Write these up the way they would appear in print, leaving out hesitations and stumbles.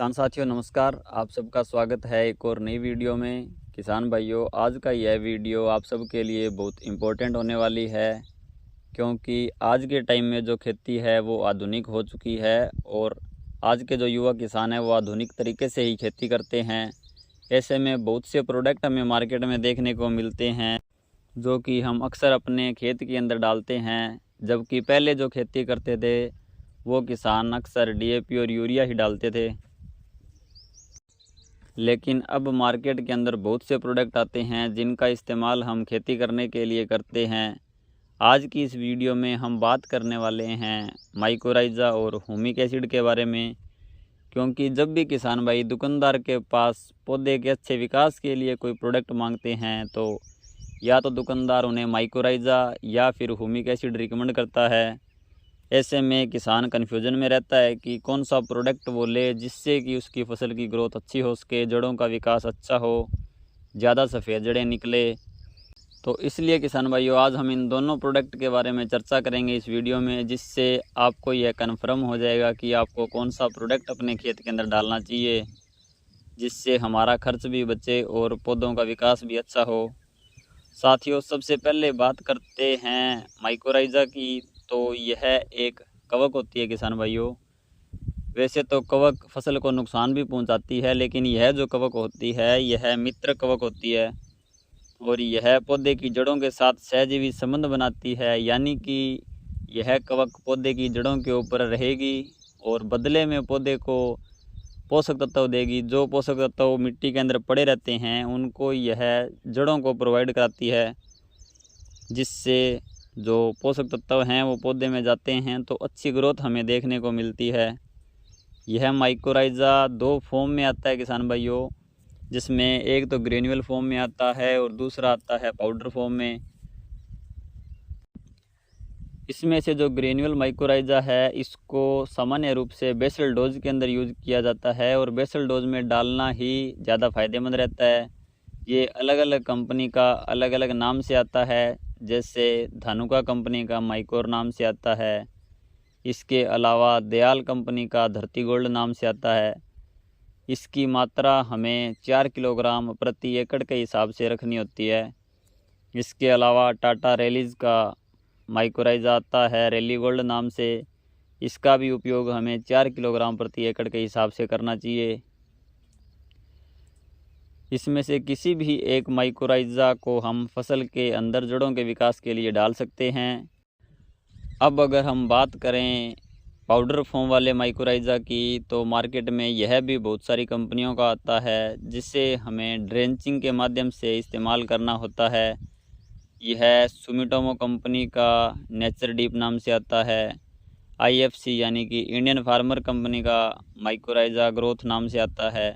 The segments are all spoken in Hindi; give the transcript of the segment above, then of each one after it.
किसान साथियों नमस्कार। आप सबका स्वागत है एक और नई वीडियो में। किसान भाइयों, आज का यह वीडियो आप सब के लिए बहुत इम्पोर्टेंट होने वाली है, क्योंकि आज के टाइम में जो खेती है वो आधुनिक हो चुकी है और आज के जो युवा किसान हैं वो आधुनिक तरीके से ही खेती करते हैं। ऐसे में बहुत से प्रोडक्ट हमें मार्केट में देखने को मिलते हैं जो कि हम अक्सर अपने खेत के अंदर डालते हैं, जबकि पहले जो खेती करते थे वो किसान अक्सर डीएपी और यूरिया ही डालते थे। लेकिन अब मार्केट के अंदर बहुत से प्रोडक्ट आते हैं जिनका इस्तेमाल हम खेती करने के लिए करते हैं। आज की इस वीडियो में हम बात करने वाले हैं माइकोराइज़ा और ह्यूमिक एसिड के बारे में, क्योंकि जब भी किसान भाई दुकानदार के पास पौधे के अच्छे विकास के लिए कोई प्रोडक्ट मांगते हैं तो या तो दुकानदार उन्हें माइकोराइज़ा या फिर ह्यूमिक एसिड रिकमेंड करता है। ऐसे में किसान कन्फ्यूजन में रहता है कि कौन सा प्रोडक्ट वो ले जिससे कि उसकी फसल की ग्रोथ अच्छी हो सके, जड़ों का विकास अच्छा हो, ज़्यादा सफ़ेद जड़ें निकले। तो इसलिए किसान भाइयों, आज हम इन दोनों प्रोडक्ट के बारे में चर्चा करेंगे इस वीडियो में, जिससे आपको यह कन्फर्म हो जाएगा कि आपको कौन सा प्रोडक्ट अपने खेत के अंदर डालना चाहिए, जिससे हमारा खर्च भी बचे और पौधों का विकास भी अच्छा हो। साथियों, सबसे पहले बात करते हैं माइकोराइज़ा की। तो यह एक कवक होती है किसान भाइयों। वैसे तो कवक फसल को नुकसान भी पहुंचाती है, लेकिन यह जो कवक होती है यह मित्र कवक होती है और यह पौधे की जड़ों के साथ सहजीवी संबंध बनाती है। यानी कि यह कवक पौधे की जड़ों के ऊपर रहेगी और बदले में पौधे को पोषक तत्व देगी। जो पोषक तत्व मिट्टी के अंदर पड़े रहते हैं उनको यह जड़ों को प्रोवाइड कराती है, जिससे जो पोषक तत्व हैं वो पौधे में जाते हैं तो अच्छी ग्रोथ हमें देखने को मिलती है। यह माइकोराइज़ा दो फॉर्म में आता है किसान भाइयों, जिसमें एक तो ग्रेन्युअल फॉर्म में आता है और दूसरा आता है पाउडर फॉर्म में। इसमें से जो ग्रेन्युअल माइकोराइज़ा है इसको सामान्य रूप से बेसल डोज के अंदर यूज़ किया जाता है और बेसल डोज में डालना ही ज़्यादा फ़ायदेमंद रहता है। ये अलग अलग कंपनी का अलग अलग नाम से आता है, जैसे धानुका कंपनी का माइकोर नाम से आता है। इसके अलावा दयाल कंपनी का धरती गोल्ड नाम से आता है। इसकी मात्रा हमें 4 किलोग्राम प्रति एकड़ के हिसाब से रखनी होती है। इसके अलावा टाटा रैलीज़ का माइकोराइज़ा आता है रैली गोल्ड नाम से। इसका भी उपयोग हमें 4 किलोग्राम प्रति एकड़ के हिसाब से करना चाहिए। इसमें से किसी भी एक माइकोराइज़ा को हम फसल के अंदर जड़ों के विकास के लिए डाल सकते हैं। अब अगर हम बात करें पाउडर फॉर्म वाले माइकोराइज़ा की, तो मार्केट में यह भी बहुत सारी कंपनियों का आता है, जिसे हमें ड्रेंचिंग के माध्यम से इस्तेमाल करना होता है। यह सुमिटोमो कंपनी का नेचर डीप नाम से आता है। आईएफसी यानी कि इंडियन फार्मर कंपनी का माइकोराइज़ा ग्रोथ नाम से आता है।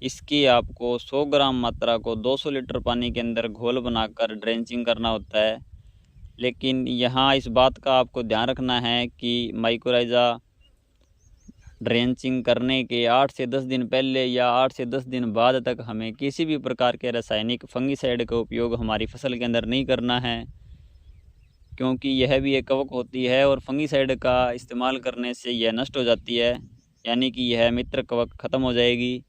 इसकी आपको 100 ग्राम मात्रा को 200 लीटर पानी के अंदर घोल बनाकर ड्रेंचिंग करना होता है। लेकिन यहाँ इस बात का आपको ध्यान रखना है कि माइकोराइज़ा ड्रेंचिंग करने के 8 से 10 दिन पहले या 8 से 10 दिन बाद तक हमें किसी भी प्रकार के रासायनिक फंगिसाइड का उपयोग हमारी फसल के अंदर नहीं करना है, क्योंकि यह भी एक कवक होती है और फंगिसाइड का इस्तेमाल करने से यह नष्ट हो जाती है, यानी कि यह मित्र कवक ख़त्म हो जाएगी।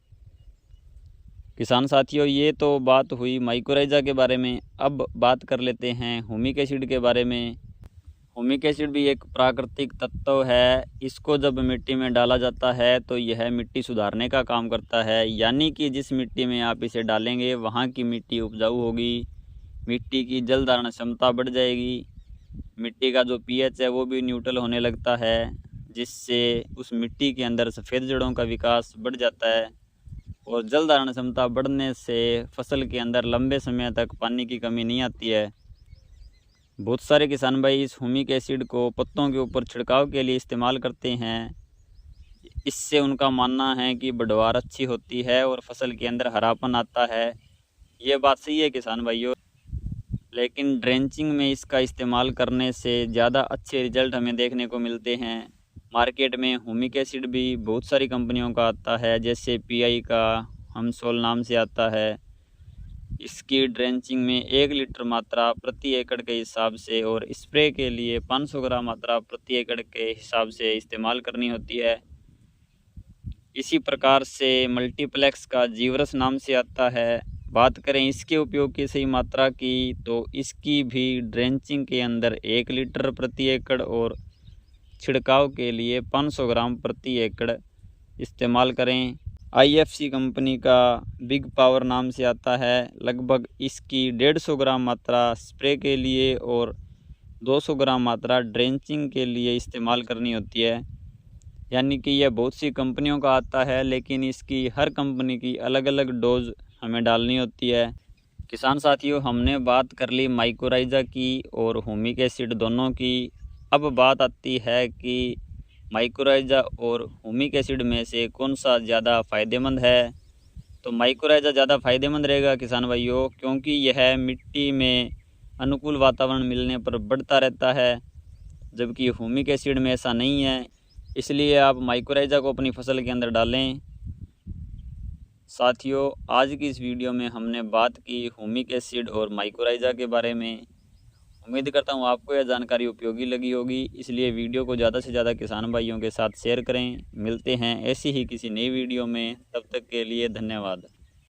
किसान साथियों, ये तो बात हुई माइकोराइज़ा के बारे में। अब बात कर लेते हैं ह्यूमिक एसिड के बारे में। ह्यूमिक एसिड भी एक प्राकृतिक तत्व है। इसको जब मिट्टी में डाला जाता है तो यह मिट्टी सुधारने का काम करता है, यानी कि जिस मिट्टी में आप इसे डालेंगे वहाँ की मिट्टी उपजाऊ होगी, मिट्टी की जल धारण क्षमता बढ़ जाएगी, मिट्टी का जो पीएच है वो भी न्यूट्रल होने लगता है, जिससे उस मिट्टी के अंदर सफ़ेद जड़ों का विकास बढ़ जाता है और जल धारण क्षमता बढ़ने से फसल के अंदर लंबे समय तक पानी की कमी नहीं आती है। बहुत सारे किसान भाई इस ह्यूमिक एसिड को पत्तों के ऊपर छिड़काव के लिए इस्तेमाल करते हैं। इससे उनका मानना है कि बढ़वार अच्छी होती है और फसल के अंदर हरापन आता है। ये बात सही है किसान भाइयों, लेकिन ड्रेंचिंग में इसका इस्तेमाल करने से ज़्यादा अच्छे रिजल्ट हमें देखने को मिलते हैं। मार्केट में ह्यूमिक एसिड भी बहुत सारी कंपनियों का आता है, जैसे पीआई का हमसोल नाम से आता है। इसकी ड्रेंचिंग में 1 लीटर मात्रा प्रति एकड़ के हिसाब से और स्प्रे के लिए 500 ग्राम मात्रा प्रति एकड़ के हिसाब से इस्तेमाल करनी होती है। इसी प्रकार से मल्टीप्लेक्स का जीवरस नाम से आता है। बात करें इसके उपयोग की सही मात्रा की तो इसकी भी ड्रेंचिंग के अंदर 1 लीटर प्रति एकड़ और छिड़काव के लिए 500 ग्राम प्रति एकड़ इस्तेमाल करें। IFC कंपनी का बिग पावर नाम से आता है। लगभग इसकी 150 ग्राम मात्रा स्प्रे के लिए और 200 ग्राम मात्रा ड्रेंचिंग के लिए इस्तेमाल करनी होती है। यानी कि यह बहुत सी कंपनियों का आता है, लेकिन इसकी हर कंपनी की अलग अलग डोज हमें डालनी होती है। किसान साथियों, हमने बात कर ली माइकोराइज़ा की और ह्यूमिक एसिड दोनों की। अब बात आती है कि माइकोराइज़ा और ह्यूमिक एसिड में से कौन सा ज़्यादा फ़ायदेमंद है। तो माइकोराइज़ा ज़्यादा फ़ायदेमंद रहेगा किसान भाइयों, क्योंकि यह मिट्टी में अनुकूल वातावरण मिलने पर बढ़ता रहता है, जबकि ह्यूमिक एसिड में ऐसा नहीं है। इसलिए आप माइकोराइज़ा को अपनी फसल के अंदर डालें। साथियों, आज की इस वीडियो में हमने बात की ह्यूमिक एसिड और माइकोराइज़ा के बारे में। उम्मीद करता हूँ आपको यह जानकारी उपयोगी लगी होगी, इसलिए वीडियो को ज़्यादा से ज़्यादा किसान भाइयों के साथ शेयर करें। मिलते हैं ऐसी ही किसी नई वीडियो में, तब तक के लिए धन्यवाद।